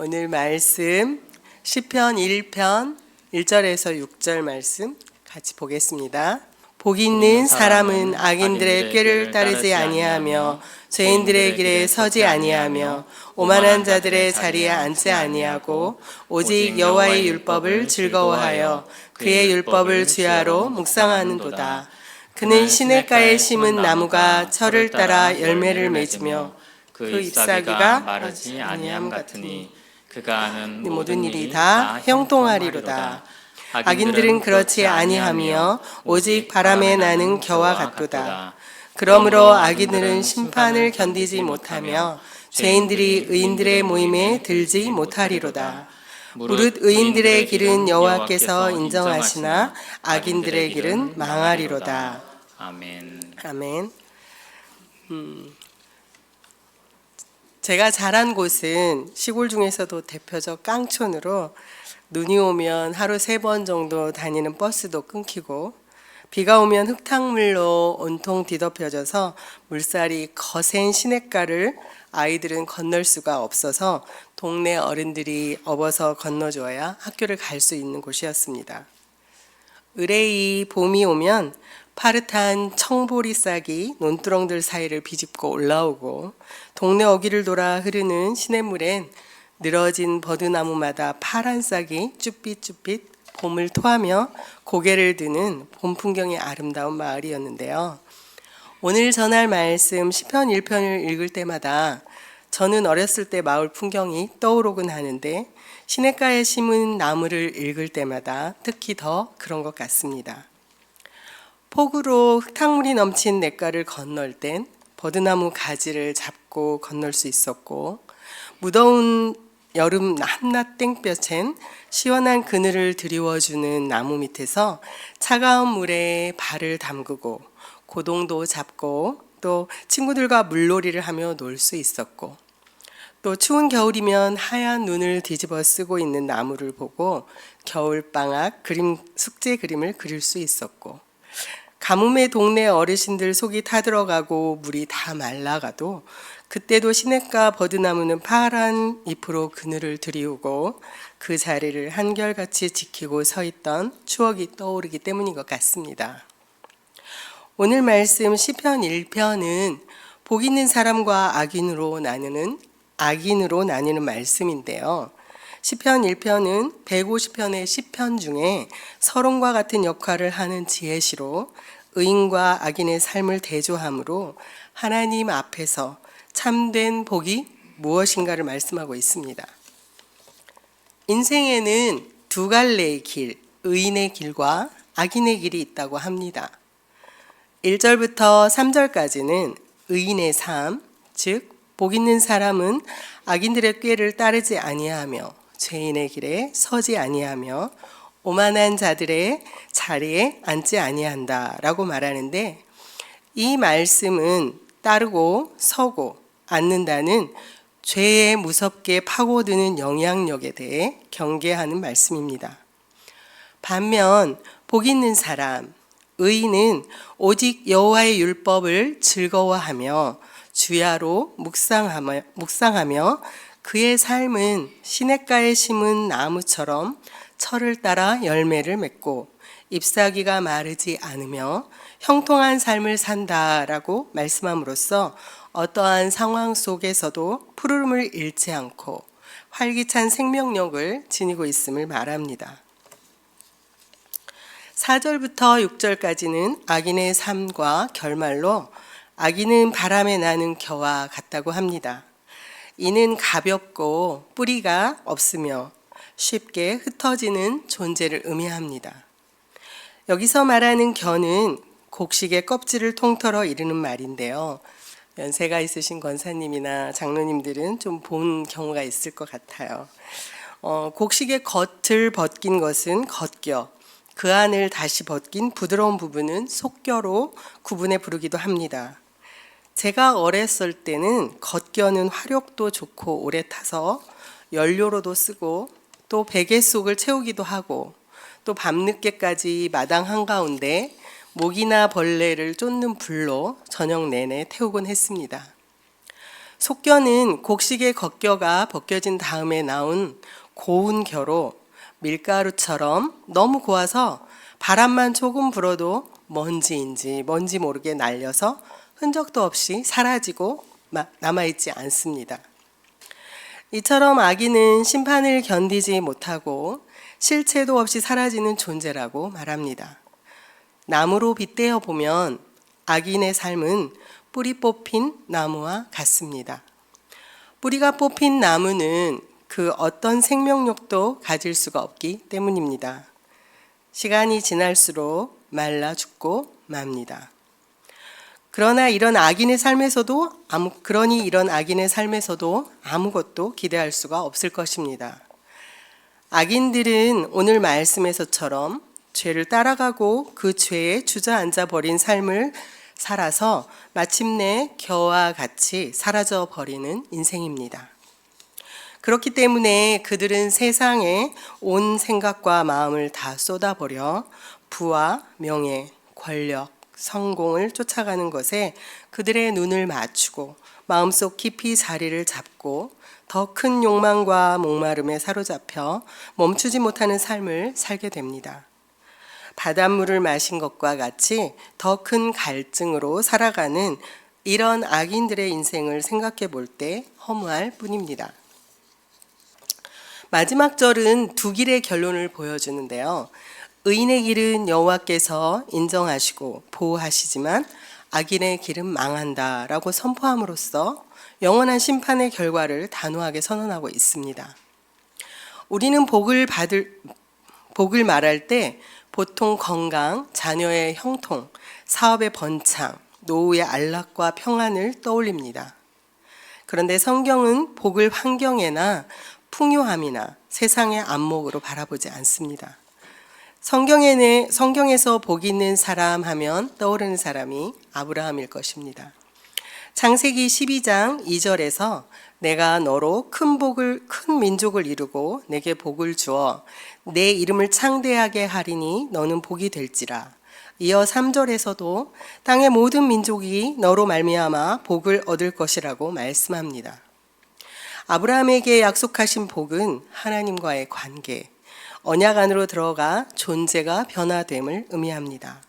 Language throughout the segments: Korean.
오늘 말씀 시편 1편 1절에서 6절 말씀 같이 보겠습니다. 복 있는 사람은 악인들의 꾀를 따르지 아니하며 죄인들의 길에 서지 아니하며 오만한 자들의 자리에 앉지 아니하고 오직 여호와의 율법을 즐거워하여 그의 율법을 주야로 묵상하는도다. 그는 시냇가에 심은 나무가 철을 따라 열매를 맺으며 그 잎사귀가 마르지 아니함 같으니 그가 하는 모든 일이 다 형통하리로다. 악인들은 그렇지 아니하며 오직 바람에 나는 겨와 같도다. 그러므로 악인들은 심판을 견디지 못하며 죄인들이 의인들의 모임에 들지 못하리로다. 무릇 의인들의 길은 여호와께서 인정하시나 악인들의 길은 망하리로다. 아멘. 아멘. 제가 자란 곳은 시골 중에서도 대표적 깡촌으로 눈이 오면 하루 3번 정도 다니는 버스도 끊기고 비가 오면 흙탕물로 온통 뒤덮여져서 물살이 거센 시냇가를 아이들은 건널 수가 없어서 동네 어른들이 업어서 건너줘야 학교를 갈 수 있는 곳이었습니다. 의뢰이 봄이 오면 파릇한 청보리 싹이 논두렁들 사이를 비집고 올라오고 동네 어귀를 돌아 흐르는 시냇물엔 늘어진 버드나무마다 파란 싹이 쭈삣쭈삣 봄을 토하며 고개를 드는 봄 풍경이 아름다운 마을이었는데요. 오늘 전할 말씀 시편 1편을 읽을 때마다 저는 어렸을 때 마을 풍경이 떠오르곤 하는데 시냇가에 심은 나무를 읽을 때마다 특히 더 그런 것 같습니다. 폭우로 흙탕물이 넘친 냇가를 건널 땐 버드나무 가지를 잡고 건널 수 있었고 무더운 여름 한낮 땡볕엔 시원한 그늘을 드리워주는 나무 밑에서 차가운 물에 발을 담그고 고동도 잡고 또 친구들과 물놀이를 하며 놀 수 있었고 또 추운 겨울이면 하얀 눈을 뒤집어 쓰고 있는 나무를 보고 겨울방학 숙제 그림을 그릴 수 있었고 가뭄에 동네 어르신들 속이 타들어가고 물이 다 말라가도 그때도 시냇가 버드나무는 파란 잎으로 그늘을 드리우고 그 자리를 한결같이 지키고 서 있던 추억이 떠오르기 때문인 것 같습니다. 오늘 말씀 시편 1편은 복 있는 사람과 악인으로 나뉘는 말씀인데요. 시편 1편은 150편의 시편 중에 서론과 같은 역할을 하는 지혜시로 의인과 악인의 삶을 대조함으로 하나님 앞에서 참된 복이 무엇인가를 말씀하고 있습니다. 인생에는 두 갈래의 길, 의인의 길과 악인의 길이 있다고 합니다. 1절부터 3절까지는 의인의 삶, 즉 복 있는 사람은 악인들의 꾀를 따르지 아니하며 죄인의 길에 서지 아니하며 오만한 자들의 자리에 앉지 아니한다라고 말하는데 이 말씀은 따르고 서고 앉는다는 죄에 무섭게 파고드는 영향력에 대해 경계하는 말씀입니다. 반면 복 있는 사람, 의인은 오직 여호와의 율법을 즐거워하며 주야로 묵상하며 그의 삶은 시냇가에 심은 나무처럼 철을 따라 열매를 맺고 잎사귀가 마르지 않으며 형통한 삶을 산다라고 말씀함으로써 어떠한 상황 속에서도 푸르름을 잃지 않고 활기찬 생명력을 지니고 있음을 말합니다. 4절부터 6절까지는 악인의 삶과 결말로 악인은 바람에 나는 겨와 같다고 합니다. 이는 가볍고 뿌리가 없으며 쉽게 흩어지는 존재를 의미합니다. 여기서 말하는 겨는 곡식의 껍질을 통틀어 이르는 말인데요. 연세가 있으신 권사님이나 장로님들은 좀 본 경우가 있을 것 같아요. 곡식의 겉을 벗긴 것은 겉겨, 그 안을 다시 벗긴 부드러운 부분은 속겨로 구분해 부르기도 합니다. 제가 어렸을 때는 겉겨는 화력도 좋고 오래 타서 연료로도 쓰고 또 베개 속을 채우기도 하고 또 밤늦게까지 마당 한가운데 모기나 벌레를 쫓는 불로 저녁 내내 태우곤 했습니다. 속겨는 곡식의 겉겨가 벗겨진 다음에 나온 고운 겨로 밀가루처럼 너무 고와서 바람만 조금 불어도 먼지인지 뭔지 모르게 날려서 흔적도 없이 사라지고 남아있지 않습니다. 이처럼 악인은 심판을 견디지 못하고 실체도 없이 사라지는 존재라고 말합니다. 나무로 빗대어 보면 악인의 삶은 뿌리 뽑힌 나무와 같습니다. 뿌리가 뽑힌 나무는 그 어떤 생명력도 가질 수가 없기 때문입니다. 시간이 지날수록 말라 죽고 맙니다. 그러니 이런 악인의 삶에서도 아무것도 기대할 수가 없을 것입니다. 악인들은 오늘 말씀에서처럼 죄를 따라가고 그 죄에 주저앉아 버린 삶을 살아서 마침내 겨와 같이 사라져 버리는 인생입니다. 그렇기 때문에 그들은 세상에 온 생각과 마음을 다 쏟아버려 부와 명예, 권력, 성공을 쫓아가는 것에 그들의 눈을 맞추고 마음속 깊이 자리를 잡고 더 큰 욕망과 목마름에 사로잡혀 멈추지 못하는 삶을 살게 됩니다. 바닷물을 마신 것과 같이 더 큰 갈증으로 살아가는 이런 악인들의 인생을 생각해 볼 때 허무할 뿐입니다. 마지막 절은 두 길의 결론을 보여주는데요. 의인의 길은 여호와께서 인정하시고 보호하시지만 악인의 길은 망한다라고 선포함으로써 영원한 심판의 결과를 단호하게 선언하고 있습니다. 우리는 복을 말할 때 보통 건강, 자녀의 형통, 사업의 번창, 노후의 안락과 평안을 떠올립니다. 그런데 성경은 복을 환경에나 풍요함이나 세상의 안목으로 바라보지 않습니다. 성경에서 복 있는 사람 하면 떠오르는 사람이 아브라함일 것입니다. 창세기 12장 2절에서 내가 너로 큰 민족을 이루고 내게 복을 주어 내 이름을 창대하게 하리니 너는 복이 될지라. 이어 3절에서도 땅의 모든 민족이 너로 말미암아 복을 얻을 것이라고 말씀합니다. 아브라함에게 약속하신 복은 하나님과의 관계, 언약 안으로 들어가 존재가 변화됨을 의미합니다.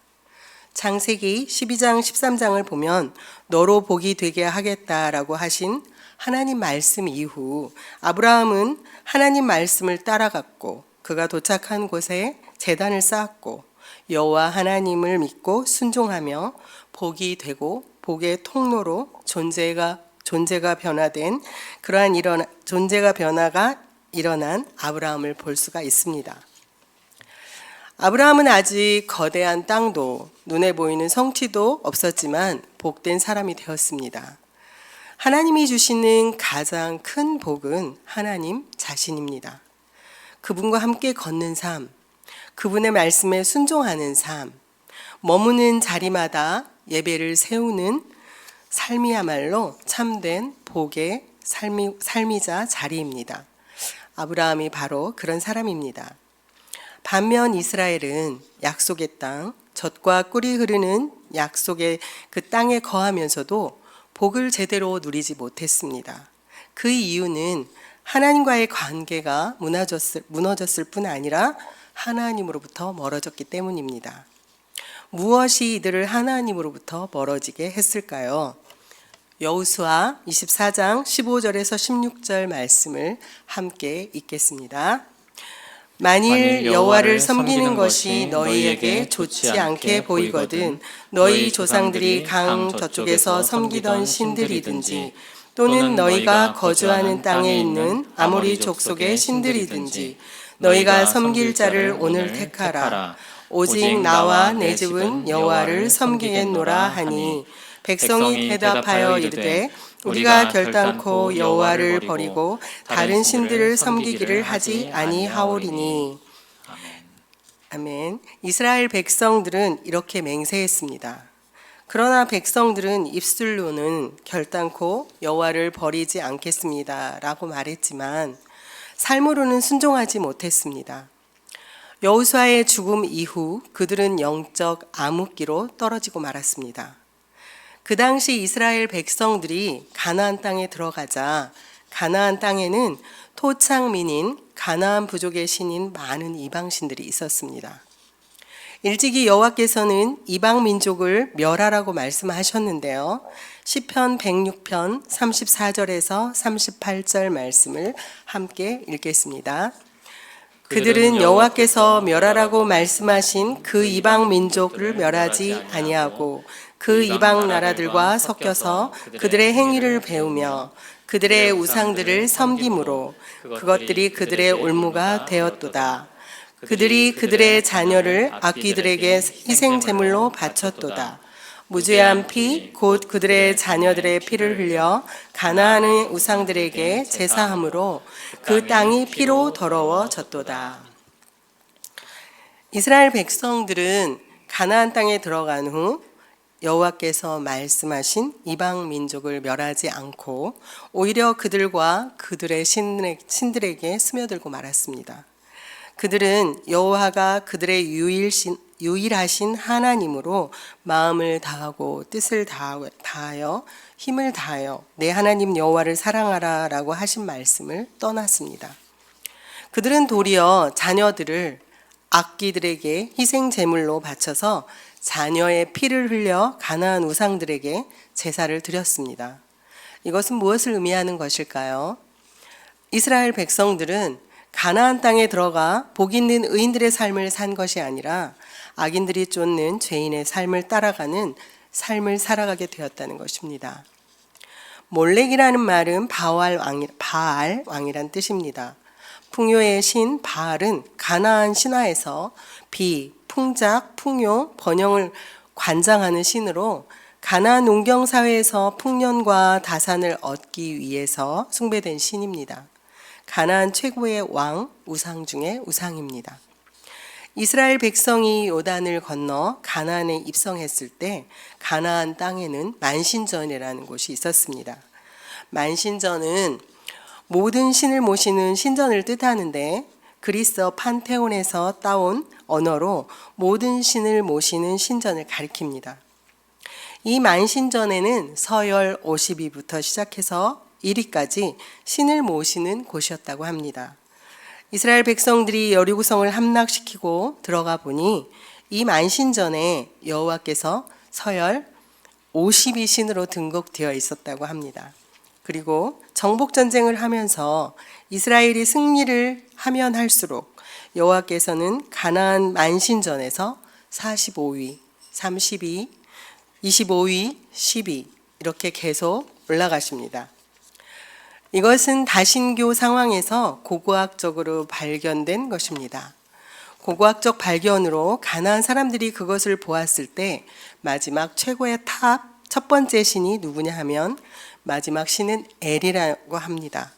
창세기 12장 13장을 보면 너로 복이 되게 하겠다라고 하신 하나님 말씀 이후 아브라함은 하나님 말씀을 따라갔고 그가 도착한 곳에 제단을 쌓았고 여호와 하나님을 믿고 순종하며 복이 되고 복의 통로로 존재가 변화된 존재가 변화가 일어난 아브라함을 볼 수가 있습니다. 아브라함은 아직 거대한 땅도 눈에 보이는 성취도 없었지만 복된 사람이 되었습니다. 하나님이 주시는 가장 큰 복은 하나님 자신입니다. 그분과 함께 걷는 삶, 그분의 말씀에 순종하는 삶, 머무는 자리마다 예배를 세우는 삶이야말로 참된 복의 삶이자 자리입니다. 아브라함이 바로 그런 사람입니다. 반면 이스라엘은 약속의 땅, 젖과 꿀이 흐르는 약속의 그 땅에 거하면서도 복을 제대로 누리지 못했습니다. 그 이유는 하나님과의 관계가 무너졌을 뿐 아니라 하나님으로부터 멀어졌기 때문입니다. 무엇이 이들을 하나님으로부터 멀어지게 했을까요? 여호수아 24장 15절에서 16절 말씀을 함께 읽겠습니다. 만일 여호와를 섬기는 것이 너희에게 좋지 않게 보이거든 너희 조상들이 강 저쪽에서 섬기던 신들이든지 또는 너희가 거주하는 땅에 있는 아모리 족속의 신들이든지 너희가 섬길 자를 오늘 택하라. 오직 나와 내 집은 여호와를 섬기겠노라 하니 백성이 대답하여 이르되 우리가 결단코 여호와를 버리고 다른 신들을 섬기기를 하지 아니하오리니. 아멘. 이스라엘 백성들은 이렇게 맹세했습니다. 그러나 백성들은 입술로는 결단코 여호와를 버리지 않겠습니다라고 말했지만 삶으로는 순종하지 못했습니다. 여호수아의 죽음 이후 그들은 영적 암흑기로 떨어지고 말았습니다. 그 당시 이스라엘 백성들이 가나안 땅에 들어가자 가나안 땅에는 토착민인 가나안 부족의 신인 많은 이방신들이 있었습니다. 일찍이 여호와께서는 이방 민족을 멸하라고 말씀하셨는데요. 시편 106편 34절에서 38절 말씀을 함께 읽겠습니다. 그들은 여호와께서 멸하라고 말씀하신 그 이방 민족을 멸하지 아니하고 그 이방 나라들과 섞여서 그들의 행위를 배우며 그들의 우상들을 섬김으로 그것들이 그들의 올무가 되었도다. 그들이 그들의 자녀를 악귀들에게 희생 제물로 바쳤도다. 무죄한 피 곧 그들의 자녀들의 피를 흘려 가나안의 우상들에게 제사함으로 그 땅이 피로 더러워졌도다. 이스라엘 백성들은 가나안 땅에 들어간 후 여호와께서 말씀하신 이방 민족을 멸하지 않고 오히려 그들과 그들의 신들에게 스며들고 말았습니다. 그들은 여호와가 그들의 유일하신 하나님으로 마음을 다하고 뜻을 다하여 힘을 다하여 내 하나님 여호와를 사랑하라 라고 하신 말씀을 떠났습니다. 그들은 도리어 자녀들을 악귀들에게 희생 제물로 바쳐서 자녀의 피를 흘려 가나안 우상들에게 제사를 드렸습니다. 이것은 무엇을 의미하는 것일까요? 이스라엘 백성들은 가나안 땅에 들어가 복 있는 의인들의 삶을 산 것이 아니라 악인들이 쫓는 죄인의 삶을 따라가는 삶을 살아가게 되었다는 것입니다. 몰렉이라는 말은 바알 왕이란 뜻입니다. 풍요의 신 바알은 가나안 신화에서 비, 풍작, 풍요, 번영을 관장하는 신으로 가나안 농경 사회에서 풍년과 다산을 얻기 위해서 숭배된 신입니다. 가나안 최고의 왕, 우상 중에 우상입니다. 이스라엘 백성이 요단을 건너 가나안에 입성했을 때 가나안 땅에는 만신전이라는 곳이 있었습니다. 만신전은 모든 신을 모시는 신전을 뜻하는데 그리스어 판테온에서 따온 언어로 모든 신을 모시는 신전을 가리킵니다. 이 만신전에는 서열 52부터 시작해서 1위까지 신을 모시는 곳이었다고 합니다. 이스라엘 백성들이 여리고성을 함락시키고 들어가 보니 이 만신전에 여호와께서 서열 52신으로 등극되어 있었다고 합니다. 그리고 정복전쟁을 하면서 이스라엘이 승리를 하면 할수록 여호와께서는 가나안 만신전에서 45위, 32, 25위, 10위 이렇게 계속 올라가십니다. 이것은 다신교 상황에서 고고학적으로 발견된 것입니다. 고고학적 발견으로 가나안 사람들이 그것을 보았을 때 마지막 최고의 첫 번째 신이 누구냐 하면 마지막 신은 엘이라고 합니다.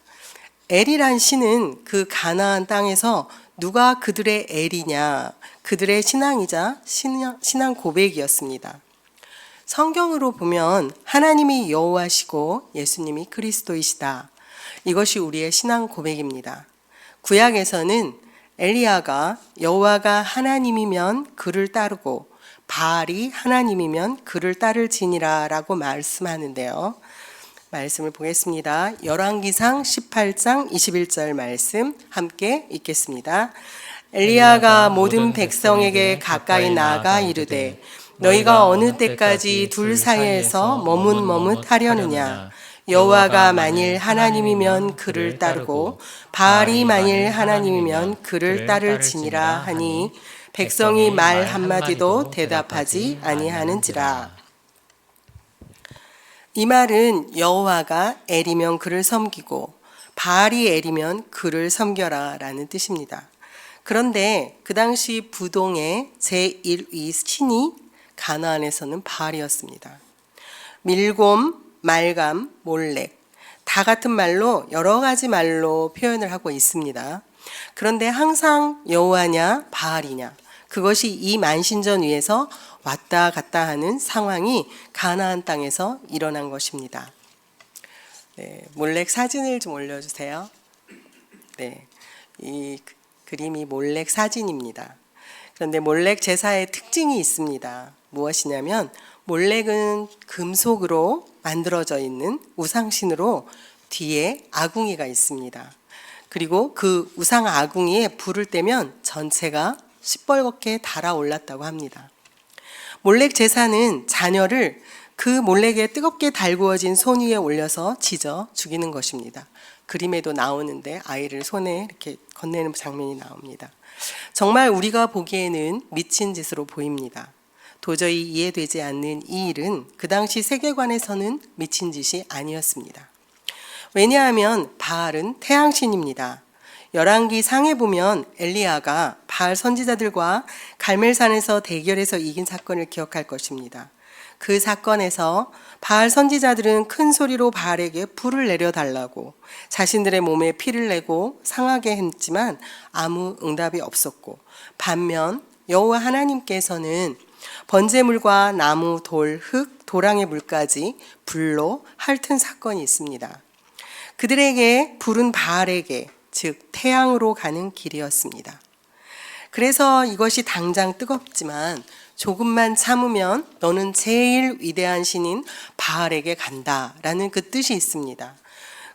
엘이란 신은 그 가나안 땅에서 누가 그들의 엘이냐, 그들의 신앙이자 신앙 고백이었습니다. 성경으로 보면 하나님이 여호와시고 예수님이 그리스도이시다. 이것이 우리의 신앙 고백입니다. 구약에서는 엘리야가 여호와가 하나님이면 그를 따르고 바알이 하나님이면 그를 따를지니라 라고 말씀하는데요. 말씀을 보겠습니다. 열왕기상 18장 21절 말씀 함께 읽겠습니다. 엘리야가 모든 백성에게 가까이 나아가 이르되 너희가 어느 때까지 둘 사이에서 머뭇하려느냐. 여호와가 만일 하나님이면 그를 따르고 바알이 만일 하나님이면 그를 따를지니라 하니 백성이 말 한마디도 대답하지 아니하는지라. 이 말은 여호와가 엘이면 그를 섬기고 바알이 엘이면 그를 섬겨라 라는 뜻입니다. 그런데 그 당시 부동의 제1위 신이 가나안에서는 바알이었습니다. 밀곰, 말감, 몰렉 다 같은 말로 여러 가지 말로 표현을 하고 있습니다. 그런데 항상 여호와냐 바알이냐 그것이 이 만신전 위에서 왔다 갔다 하는 상황이 가나안 땅에서 일어난 것입니다. 네, 몰렉 사진을 좀 올려주세요. 네, 이 그림이 몰렉 사진입니다. 그런데 몰렉 제사의 특징이 있습니다. 무엇이냐면 몰렉은 금속으로 만들어져 있는 우상신으로 뒤에 아궁이가 있습니다. 그리고 그 우상 아궁이에 불을 떼면 전체가 시뻘겋게 달아올랐다고 합니다. 몰렉 제사는 자녀를 그 몰렉에 뜨겁게 달구어진 손 위에 올려서 지져 죽이는 것입니다. 그림에도 나오는데 아이를 손에 이렇게 건네는 장면이 나옵니다. 정말 우리가 보기에는 미친 짓으로 보입니다. 도저히 이해되지 않는 이 일은 그 당시 세계관에서는 미친 짓이 아니었습니다. 왜냐하면 바알은 태양신입니다. 열왕기 상에 보면 엘리야가 바알 선지자들과 갈멜산에서 대결해서 이긴 사건을 기억할 것입니다. 그 사건에서 바알 선지자들은 큰 소리로 바알에게 불을 내려달라고 자신들의 몸에 피를 내고 상하게 했지만 아무 응답이 없었고, 반면 여호와 하나님께서는 번제물과 나무, 돌, 흙, 도랑의 물까지 불로 핥은 사건이 있습니다. 그들에게 불은 바알에게, 즉 태양으로 가는 길이었습니다. 그래서 이것이 당장 뜨겁지만 조금만 참으면 너는 제일 위대한 신인 바알에게 간다라는 그 뜻이 있습니다.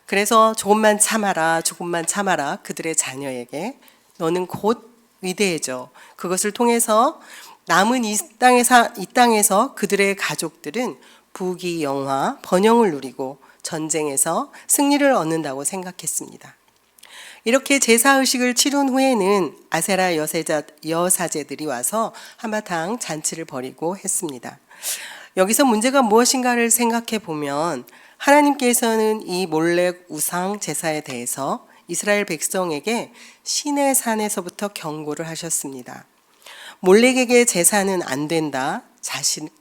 그래서 조금만 참아라 그들의 자녀에게 너는 곧 위대해져. 그것을 통해서 남은 이 땅에서 그들의 가족들은 부귀 영화, 번영을 누리고 전쟁에서 승리를 얻는다고 생각했습니다. 이렇게 제사의식을 치룬 후에는 아세라 여사제들이 와서 한바탕 잔치를 벌이고 했습니다. 여기서 문제가 무엇인가를 생각해 보면 하나님께서는 이 몰렉 우상 제사에 대해서 이스라엘 백성에게 시내 산에서부터 경고를 하셨습니다. 몰렉에게 제사는 안 된다.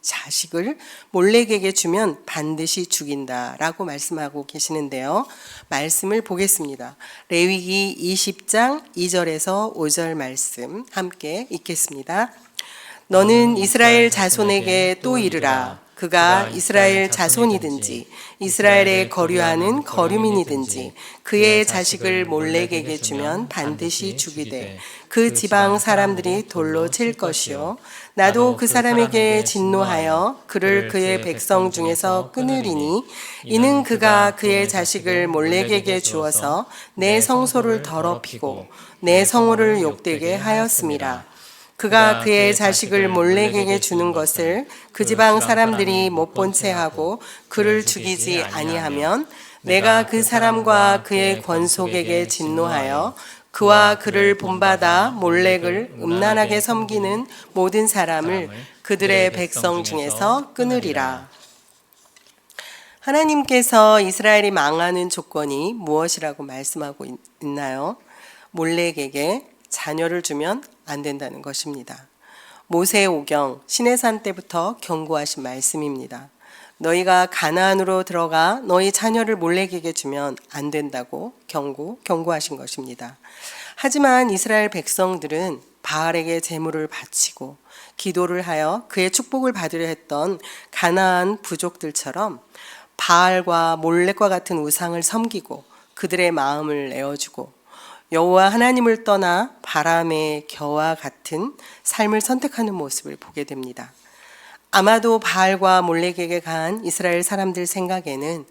자식을 몰렉에게 주면 반드시 죽인다라고 말씀하고 계시는데요. 말씀을 보겠습니다. 레위기 20장 2절에서 5절 말씀 함께 읽겠습니다. 너는 이스라엘 자손에게 또 이르라. 그가 이스라엘 자손이든지 이스라엘에 거류하는 거류민이든지 그의 자식을 몰렉에게 주면 반드시 죽이되 그 지방 사람들이 돌로 칠 것이요 나도 그 사람에게 진노하여 그를 그의 백성 중에서 끊으리니 이는 그가 그의 자식을 몰렉에게 주어서 내 성소를 더럽히고 내 성호를 욕되게 하였음이라. 그가 그의 자식을 몰렉에게 주는 것을 그 지방 사람들이 못 본 채 하고 그를 죽이지 아니하면 내가 그 사람과 그의 권속에게 진노하여 그와 그를 본받아 몰렉을 음란하게 섬기는 모든 사람을 그들의 백성 중에서 끊으리라. 하나님께서 이스라엘이 망하는 조건이 무엇이라고 말씀하고 있나요? 몰렉에게 자녀를 주면 안 된다는 것입니다. 모세오경 시내산 때부터 경고하신 말씀입니다. 너희가 가나안으로 들어가 너희 자녀를 몰렉에게 주면 안 된다고 경고하신 것입니다. 하지만 이스라엘 백성들은 바알에게 제물을 바치고 기도를 하여 그의 축복을 받으려 했던 가나안 부족들처럼 바알과 몰렉과 같은 우상을 섬기고 그들의 마음을 내어주고 여호와 하나님을 떠나 바람의 겨와 같은 삶을 선택하는 모습을 보게 됩니다. 아마도 바알과 몰렉에게 간 이스라엘 사람들 생각에는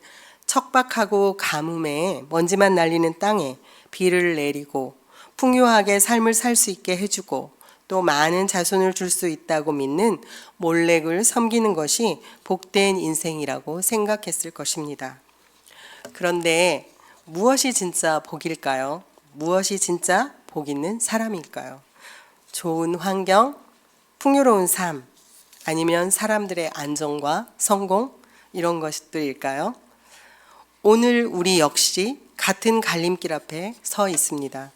척박하고 가뭄에 먼지만 날리는 땅에 비를 내리고 풍요하게 삶을 살 수 있게 해주고 또 많은 자손을 줄 수 있다고 믿는 몰렉을 섬기는 것이 복된 인생이라고 생각했을 것입니다. 그런데 무엇이 진짜 복일까요? 무엇이 진짜 복 있는 사람일까요? 좋은 환경, 풍요로운 삶, 아니면 사람들의 안정과 성공 이런 것들일까요? 오늘 우리 역시 같은 갈림길 앞에 서 있습니다.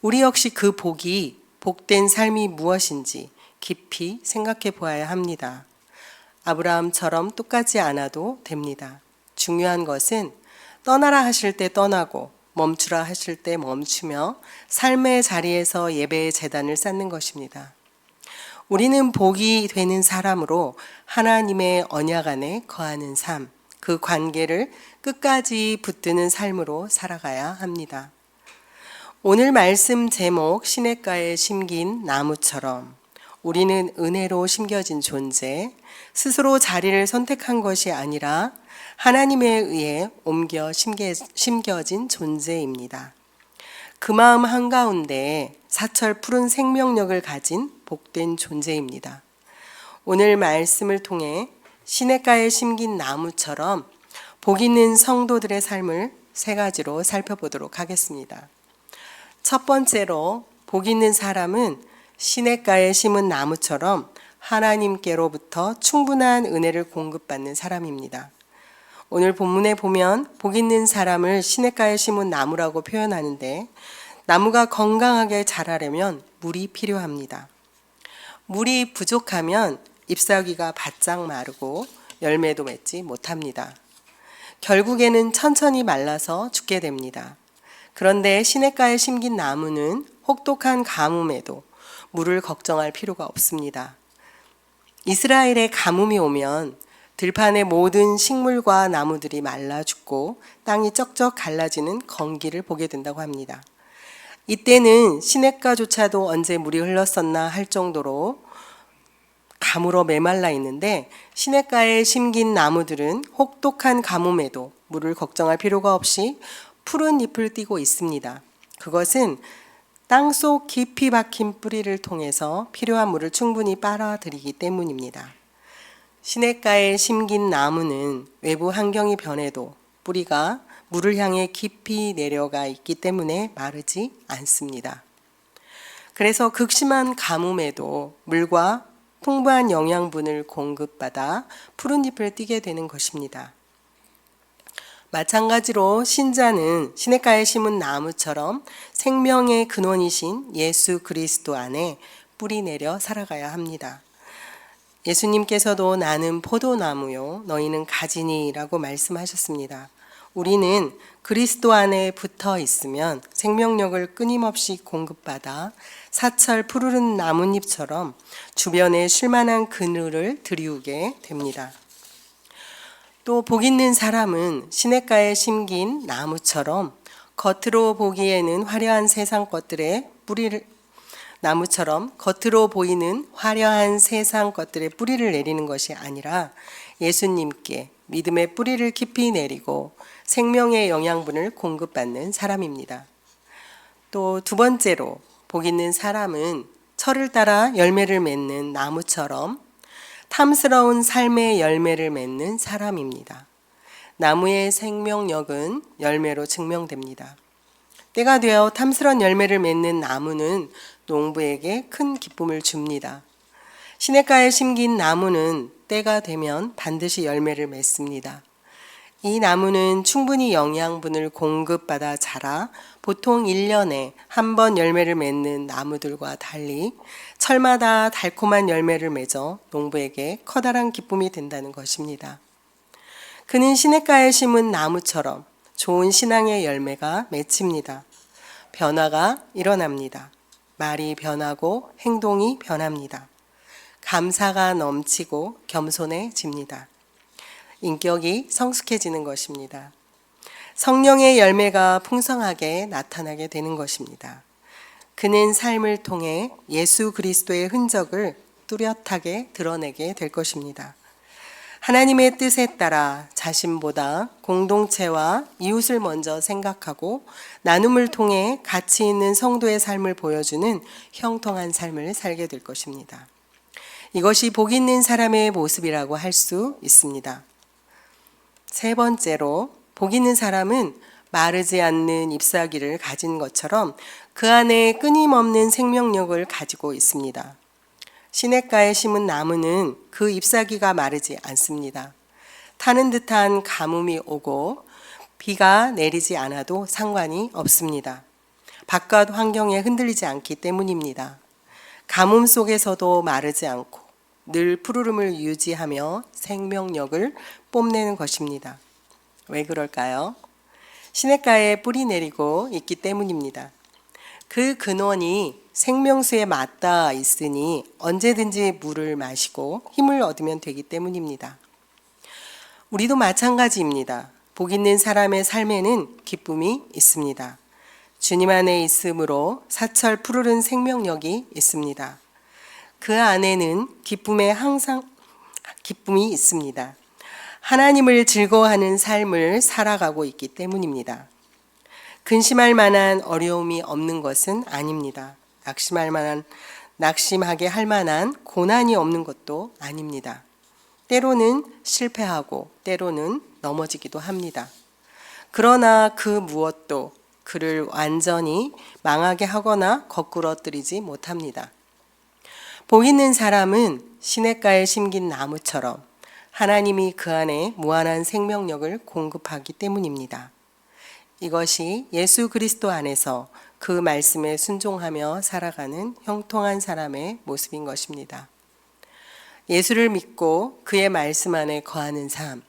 우리 역시 그 복이 복된 삶이 무엇인지 깊이 생각해 보아야 합니다. 아브라함처럼 똑같지 않아도 됩니다. 중요한 것은 떠나라 하실 때 떠나고 멈추라 하실 때 멈추며 삶의 자리에서 예배의 제단을 쌓는 것입니다. 우리는 복이 되는 사람으로 하나님의 언약 안에 거하는 삶, 그 관계를 끝까지 붙드는 삶으로 살아가야 합니다. 오늘 말씀 제목 시냇가에 심긴 나무처럼 우리는 은혜로 심겨진 존재, 스스로 자리를 선택한 것이 아니라 하나님에 의해 옮겨 심겨진 존재입니다. 그 마음 한가운데 사철 푸른 생명력을 가진 복된 존재입니다. 오늘 말씀을 통해 시냇가에 심긴 나무처럼 복 있는 성도들의 삶을 세 가지로 살펴보도록 하겠습니다. 첫 번째로 복 있는 사람은 시냇가에 심은 나무처럼 하나님께로부터 충분한 은혜를 공급받는 사람입니다. 오늘 본문에 보면 복 있는 사람을 시냇가에 심은 나무라고 표현하는데, 나무가 건강하게 자라려면 물이 필요합니다. 물이 부족하면 잎사귀가 바짝 마르고 열매도 맺지 못합니다. 결국에는 천천히 말라서 죽게 됩니다. 그런데 시냇가에 심긴 나무는 혹독한 가뭄에도 물을 걱정할 필요가 없습니다. 이스라엘에 가뭄이 오면 들판의 모든 식물과 나무들이 말라 죽고 땅이 쩍쩍 갈라지는 건기를 보게 된다고 합니다. 이때는 시냇가조차도 언제 물이 흘렀었나 할 정도로 가물어 메말라 있는데, 시냇가에 심긴 나무들은 혹독한 가뭄에도 물을 걱정할 필요가 없이 푸른 잎을 띠고 있습니다. 그것은 땅속 깊이 박힌 뿌리를 통해서 필요한 물을 충분히 빨아들이기 때문입니다. 시냇가에 심긴 나무는 외부 환경이 변해도 뿌리가 물을 향해 깊이 내려가 있기 때문에 마르지 않습니다. 그래서 극심한 가뭄에도 물과 풍부한 영양분을 공급받아 푸른 잎을 띠게 되는 것입니다. 마찬가지로 신자는 시냇가에 심은 나무처럼 생명의 근원이신 예수 그리스도 안에 뿌리 내려 살아가야 합니다. 예수님께서도 나는 포도나무요 너희는 가지니라고 말씀하셨습니다. 우리는 그리스도 안에 붙어 있으면 생명력을 끊임없이 공급받아 사철 푸르른 나뭇잎처럼 주변에 쉴만한 그늘을 들이우게 됩니다. 또 복 있는 사람은 시냇가에 심긴 나무처럼 겉으로 보기에는 화려한 세상 것들의 나무처럼 겉으로 보이는 화려한 세상 것들의 뿌리를 내리는 것이 아니라 예수님께 믿음의 뿌리를 깊이 내리고 생명의 영양분을 공급받는 사람입니다. 또 두 번째로 복 있는 사람은 철을 따라 열매를 맺는 나무처럼 탐스러운 삶의 열매를 맺는 사람입니다. 나무의 생명력은 열매로 증명됩니다. 때가 되어 탐스러운 열매를 맺는 나무는 농부에게 큰 기쁨을 줍니다. 시냇가에 심긴 나무는 때가 되면 반드시 열매를 맺습니다. 이 나무는 충분히 영양분을 공급받아 자라 보통 1년에 한 번 열매를 맺는 나무들과 달리 철마다 달콤한 열매를 맺어 농부에게 커다란 기쁨이 된다는 것입니다. 그는 시냇가에 심은 나무처럼 좋은 신앙의 열매가 맺힙니다. 변화가 일어납니다. 말이 변하고 행동이 변합니다. 감사가 넘치고 겸손해집니다. 인격이 성숙해지는 것입니다. 성령의 열매가 풍성하게 나타나게 되는 것입니다. 그는 삶을 통해 예수 그리스도의 흔적을 뚜렷하게 드러내게 될 것입니다. 하나님의 뜻에 따라 자신보다 공동체와 이웃을 먼저 생각하고 나눔을 통해 가치 있는 성도의 삶을 보여주는 형통한 삶을 살게 될 것입니다. 이것이 복 있는 사람의 모습이라고 할 수 있습니다. 세 번째로 복 있는 사람은 마르지 않는 잎사귀를 가진 것처럼 그 안에 끊임없는 생명력을 가지고 있습니다. 시냇가에 심은 나무는 그 잎사귀가 마르지 않습니다. 타는 듯한 가뭄이 오고 비가 내리지 않아도 상관이 없습니다. 바깥 환경에 흔들리지 않기 때문입니다. 가뭄 속에서도 마르지 않고 늘 푸르름을 유지하며 생명력을 뽐내는 것입니다. 왜 그럴까요? 시냇가에 뿌리 내리고 있기 때문입니다. 그 근원이 생명수에 맞닿아 있으니 언제든지 물을 마시고 힘을 얻으면 되기 때문입니다. 우리도 마찬가지입니다. 복 있는 사람의 삶에는 기쁨이 있습니다. 주님 안에 있음으로 사철 푸르른 생명력이 있습니다. 그 안에는 기쁨이 있습니다. 하나님을 즐거워하는 삶을 살아가고 있기 때문입니다. 근심할 만한 어려움이 없는 것은 아닙니다. 낙심하게 할 만한 고난이 없는 것도 아닙니다. 때로는 실패하고 때로는 넘어지기도 합니다. 그러나 그 무엇도 그를 완전히 망하게 하거나 거꾸러뜨리지 못합니다. 복 있는 사람은 시냇가에 심긴 나무처럼 하나님이 그 안에 무한한 생명력을 공급하기 때문입니다. 이것이 예수 그리스도 안에서 그 말씀에 순종하며 살아가는 형통한 사람의 모습인 것입니다. 예수를 믿고 그의 말씀 안에 거하는 삶,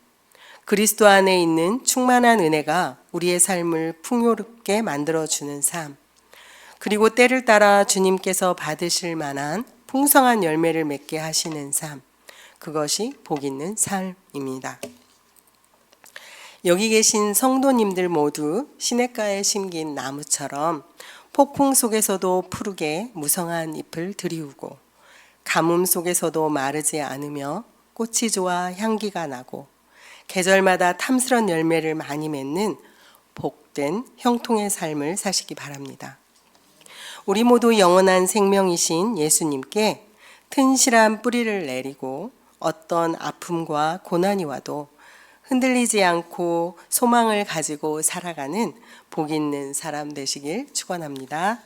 그리스도 안에 있는 충만한 은혜가 우리의 삶을 풍요롭게 만들어주는 삶, 그리고 때를 따라 주님께서 받으실 만한 풍성한 열매를 맺게 하시는 삶, 그것이 복 있는 삶입니다. 여기 계신 성도님들 모두 시냇가에 심긴 나무처럼 폭풍 속에서도 푸르게 무성한 잎을 들이우고 가뭄 속에서도 마르지 않으며 꽃이 좋아 향기가 나고 계절마다 탐스런 열매를 많이 맺는 복된 형통의 삶을 사시기 바랍니다. 우리 모두 영원한 생명이신 예수님께 튼실한 뿌리를 내리고 어떤 아픔과 고난이 와도 흔들리지 않고 소망을 가지고 살아가는 복 있는 사람 되시길 축원합니다.